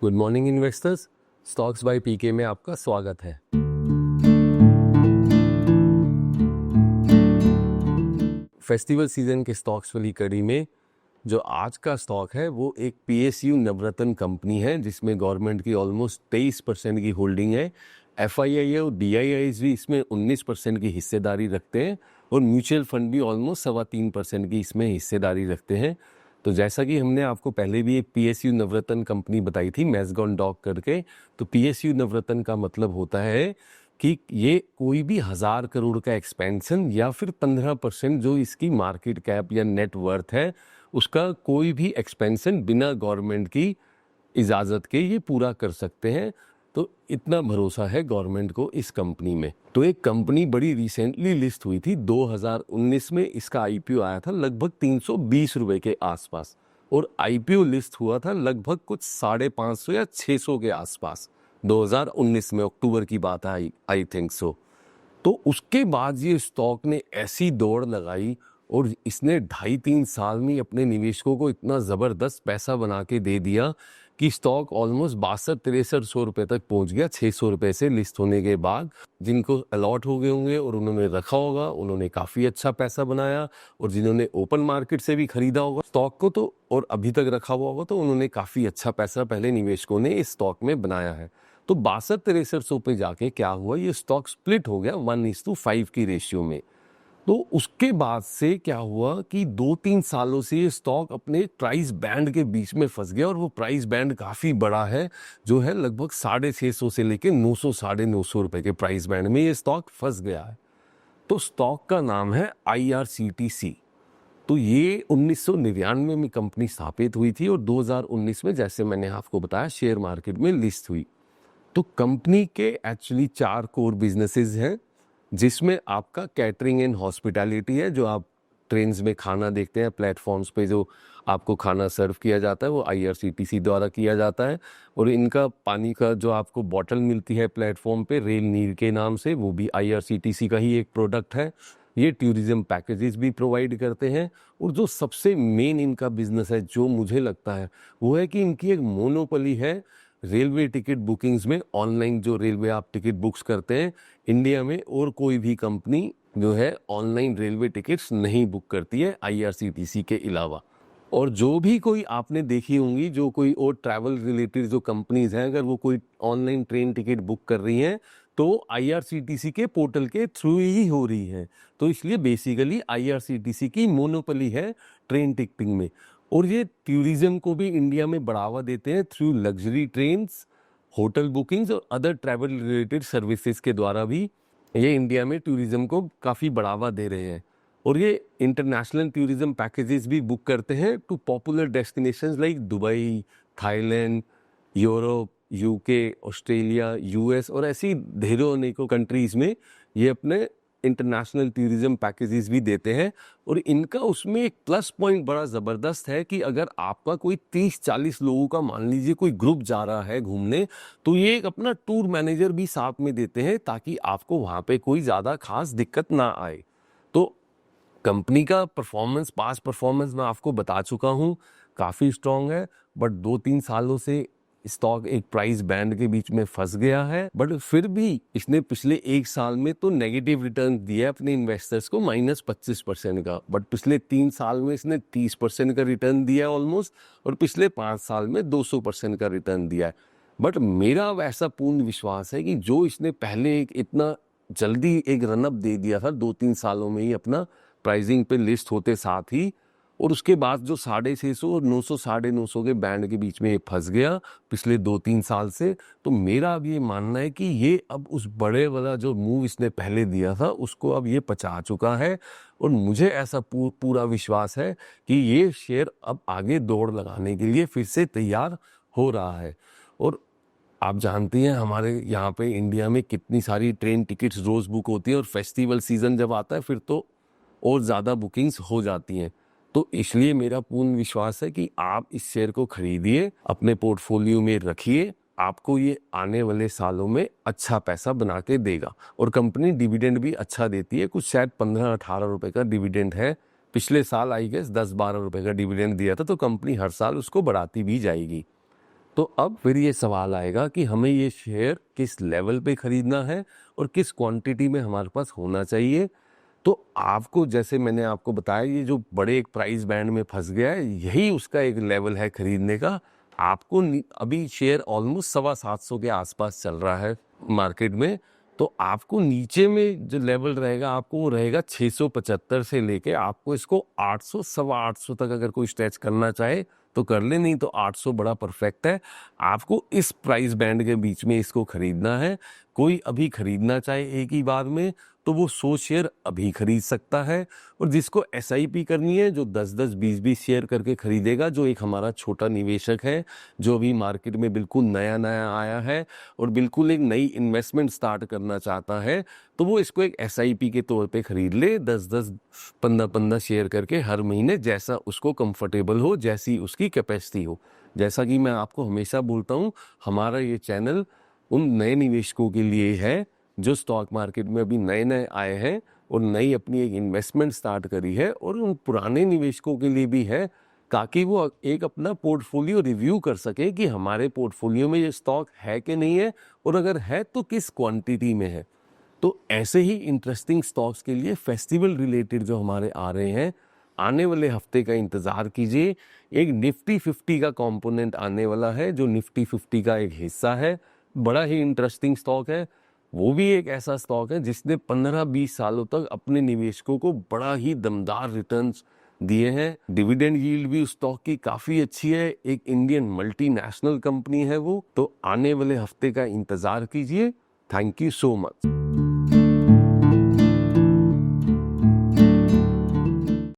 Good morning investors, stocks by PK में आपका स्वागत है। फेस्टिवल सीजन के स्टॉक्स वाली कड़ी में जो आज का स्टॉक है वो एक पीएसयू नवरत्न कंपनी है जिसमें गवर्नमेंट की ऑलमोस्ट 23% की होल्डिंग है। एफआईआई और डीआईआईज भी इसमें 19% की हिस्सेदारी रखते हैं और म्यूचुअल फंड भी ऑलमोस्ट 3.25% की इसमें हिस्सेदारी रखते हैं। तो जैसा कि हमने आपको पहले भी एक पीएसयू नवरत्न कंपनी बताई थी मैज़गॉन डॉक करके, तो पीएसयू नवरत्न का मतलब होता है कि ये कोई भी 1000 करोड़ का एक्सपेंशन या फिर 15% जो इसकी मार्केट कैप या नेट वर्थ है उसका कोई भी एक्सपेंशन बिना गवर्नमेंट की इजाज़त के ये पूरा कर सकते हैं। तो इतना भरोसा है गवर्नमेंट को इस कंपनी में। तो एक कंपनी बड़ी रिसेंटली लिस्ट हुई थी 2019 में, इसका आईपीओ आया था लगभग 320 रुपए के आसपास और आईपीओ लिस्ट हुआ था लगभग कुछ 550 या 600 के आसपास 2019 में, अक्टूबर की बात है आई थिंक सो। तो उसके बाद ये स्टॉक ने ऐसी दौड़ लगाई और इसने 2.5-3 साल में अपने निवेशकों को इतना ज़बरदस्त पैसा बना के दे दिया कि स्टॉक ऑलमोस्ट 62-63 रुपए तक पहुंच गया 600 रुपए से लिस्ट होने के बाद। जिनको अलॉट हो गए होंगे और उन्होंने रखा होगा उन्होंने काफ़ी अच्छा पैसा बनाया, और जिन्होंने ओपन मार्केट से भी खरीदा होगा स्टॉक को तो और अभी तक रखा हुआ होगा तो उन्होंने काफ़ी अच्छा पैसा पहले निवेशकों ने इस स्टॉक में बनाया है। तो 62-63 पे जाके क्या हुआ, ये स्टॉक स्प्लिट हो गया 1:5 की रेशियो में। तो उसके बाद से क्या हुआ कि 2-3 सालों से ये स्टॉक अपने प्राइस बैंड के बीच में फंस गया, और वो प्राइस बैंड काफ़ी बड़ा है जो है लगभग 650 से लेके 900-950 रुपए के प्राइस बैंड में ये स्टॉक फंस गया है। तो स्टॉक का नाम है IRCTC। तो ये 1999 में कंपनी स्थापित हुई थी और 2019 में जैसे मैंने आपको बताया शेयर मार्केट में लिस्ट हुई। तो कंपनी के एक्चुअली 4 कोर बिजनेसेस हैं जिसमें आपका कैटरिंग एंड हॉस्पिटैलिटी है, जो आप ट्रेन्स में खाना देखते हैं प्लेटफॉर्म्स पे जो आपको खाना सर्व किया जाता है वो IRCTC द्वारा किया जाता है। और इनका पानी का जो आपको बॉटल मिलती है प्लेटफॉर्म पे रेल नीर के नाम से, वो भी IRCTC का ही एक प्रोडक्ट है। ये टूरिज्म पैकेजेस भी प्रोवाइड करते हैं, और जो सबसे मेन इनका बिजनेस है जो मुझे लगता है वो है कि इनकी एक मोनोपोली है रेलवे टिकट बुकिंग्स में। ऑनलाइन जो रेलवे आप टिकट बुक्स करते हैं इंडिया में और कोई भी कंपनी जो है ऑनलाइन रेलवे टिकट्स नहीं बुक करती है IRCTC के अलावा। और जो भी कोई आपने देखी होंगी जो कोई और ट्रैवल रिलेटेड जो कंपनीज हैं, अगर वो कोई ऑनलाइन ट्रेन टिकट बुक कर रही हैं तो IRCTC के पोर्टल के थ्रू ही हो रही है। तो इसलिए बेसिकली IRCTC की मोनोपोली है ट्रेन टिकटिंग में। और ये टूरिज्म को भी इंडिया में बढ़ावा देते हैं through luxury trains, hotel bookings और अदर ट्रैवल रिलेटेड सर्विसेज के द्वारा भी ये इंडिया में टूरिज्म को काफ़ी बढ़ावा दे रहे हैं। और ये इंटरनेशनल टूरिज्म पैकेजेस भी बुक करते हैं to popular destinations like Dubai, Thailand, Europe, UK, Australia, US और ऐसी ढेरों अनेकों कंट्रीज़ में ये अपने इंटरनेशनल टूरिज्म पैकेजेस भी देते हैं। और इनका उसमें एक प्लस पॉइंट बड़ा ज़बरदस्त है कि अगर आपका कोई 30-40 लोगों का मान लीजिए कोई ग्रुप जा रहा है घूमने, तो ये एक अपना टूर मैनेजर भी साथ में देते हैं ताकि आपको वहाँ पे कोई ज़्यादा खास दिक्कत ना आए। तो कंपनी का परफॉर्मेंस, पास्ट परफॉर्मेंस मैं आपको बता चुका हूँ, काफ़ी स्ट्रॉन्ग है। बट 2-3 सालों से स्टॉक एक प्राइस बैंड के बीच में फंस गया है, बट फिर भी इसने पिछले 1 साल में तो नेगेटिव रिटर्न दिया अपने इन्वेस्टर्स को -25% का। बट पिछले 3 साल में इसने 30% का रिटर्न दिया ऑलमोस्ट, और पिछले 5 साल में 200% का रिटर्न दिया है। बट मेरा वैसा पूर्ण विश्वास है कि जो इसने पहले एक इतना जल्दी एक रनअप दे दिया था 2-3 सालों में ही अपना प्राइसिंग पे लिस्ट होते साथ ही, और उसके बाद जो 650 और 900-950 के बैंड के बीच में ये फंस गया पिछले 2-3 साल से, तो मेरा अब ये मानना है कि ये अब उस बड़े वाला जो मूव इसने पहले दिया था उसको अब ये पचा चुका है। और मुझे ऐसा पूरा विश्वास है कि ये शेयर अब आगे दौड़ लगाने के लिए फिर से तैयार हो रहा है। और आप जानती हैं हमारे यहाँ पे इंडिया में कितनी सारी ट्रेन टिकट्स रोज़ बुक होती हैं, और फेस्टिवल सीज़न जब आता है फिर तो और ज़्यादा बुकिंग्स हो जाती हैं। तो इसलिए मेरा पूर्ण विश्वास है कि आप इस शेयर को खरीदिए, अपने पोर्टफोलियो में रखिए, आपको ये आने वाले सालों में अच्छा पैसा बना के देगा। और कंपनी डिविडेंड भी अच्छा देती है, कुछ शायद 15-18 रुपए का डिविडेंड है। पिछले साल आई गेस 10-12 रुपए का डिविडेंड दिया था, तो कंपनी हर साल उसको बढ़ाती भी जाएगी। तो अब फिर ये सवाल आएगा कि हमें ये शेयर किस लेवल पे खरीदना है और किस क्वांटिटी में हमारे पास होना चाहिए। तो आपको, जैसे मैंने आपको बताया, ये जो बड़े एक प्राइस बैंड में फंस गया है, यही उसका एक लेवल है खरीदने का। आपको अभी शेयर ऑलमोस्ट 725 के आसपास चल रहा है मार्केट में। तो आपको नीचे में जो लेवल रहेगा, आपको वो रहेगा 675 से लेके आपको इसको 800, 825 तक अगर कोई स्ट्रेच करना चाहे तो कर ले, नहीं तो 800 बड़ा परफेक्ट है। आपको इस प्राइस बैंड के बीच में इसको खरीदना है। कोई अभी खरीदना चाहे एक ही बार में तो वो 100 शेयर अभी खरीद सकता है, और जिसको एसआईपी करनी है, जो 10-10, 20-20 शेयर करके खरीदेगा, जो एक हमारा छोटा निवेशक है जो अभी मार्केट में बिल्कुल नया नया आया है और बिल्कुल एक नई इन्वेस्टमेंट स्टार्ट करना चाहता है, तो वो इसको एक एसआईपी के तौर पे खरीद ले, 10-10, 15-15 शेयर करके हर महीने, जैसा उसको कंफर्टेबल हो, जैसी उसकी कैपेसिटी हो। जैसा कि मैं आपको हमेशा बोलता हूँ, हमारा ये चैनल उन नए निवेशकों के लिए है जो स्टॉक मार्केट में अभी नए नए आए हैं और नई अपनी एक इन्वेस्टमेंट स्टार्ट करी है, और उन पुराने निवेशकों के लिए भी है, ताकि वो एक अपना पोर्टफोलियो रिव्यू कर सके कि हमारे पोर्टफोलियो में ये स्टॉक है कि नहीं है, और अगर है तो किस क्वांटिटी में है। तो ऐसे ही इंटरेस्टिंग स्टॉक्स के लिए फेस्टिवल रिलेटेड जो हमारे आ रहे हैं, आने वाले हफ्ते का इंतज़ार कीजिए। एक निफ्टी 50 का कंपोनेंट आने वाला है, जो निफ्टी 50 का एक हिस्सा है। बड़ा ही इंटरेस्टिंग स्टॉक है। वो भी एक ऐसा स्टॉक है जिसने 15-20 सालों तक अपने निवेशकों को बड़ा ही दमदार रिटर्न्स दिए हैं। डिविडेंड यील्ड भी उस स्टॉक की काफ़ी अच्छी है। एक इंडियन मल्टीनेशनल कंपनी है वो। तो आने वाले हफ्ते का इंतज़ार कीजिए। Thank you so much.